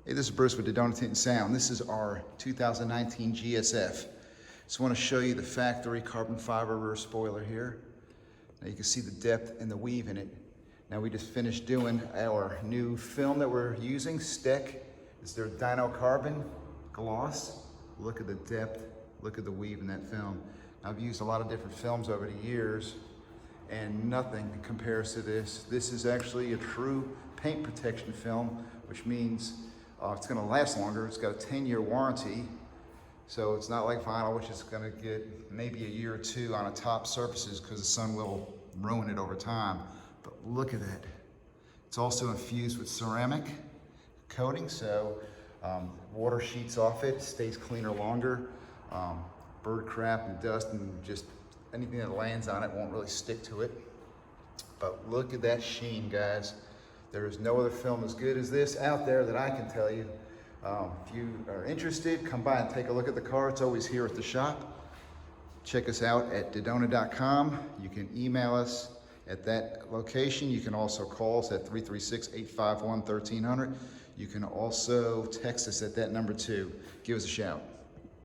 Hey, this is Bruce with DeDona Tint and Sound. This is our 2019 GSF. Just want to show you the factory carbon fiber rear spoiler here. Now you can see the depth and the weave in it. Now we just finished doing our new film that we're using, Stek. It's their Dino Carbon gloss. Look at the depth, look at the weave in that film. I've used a lot of different films over the years and nothing compares to this. This is actually a true paint protection film, which means it's gonna last longer. It's got a 10-year warranty. So it's not like vinyl, which is gonna get maybe a year or two on the top surfaces because the sun will ruin it over time. But look at that. It's also infused with ceramic coating, so water sheets off it, stays cleaner longer. Bird crap and dust and just anything that lands on it won't really stick to it. But look at that sheen, guys. There is no other film as good as this out there that I can tell you. If you are interested, come by and take a look at the car. It's always here at the shop. Check us out at DeDona.com. You can email us at that location. You can also call us at 336-851-1300. You can also text us at that number too. Give us a shout.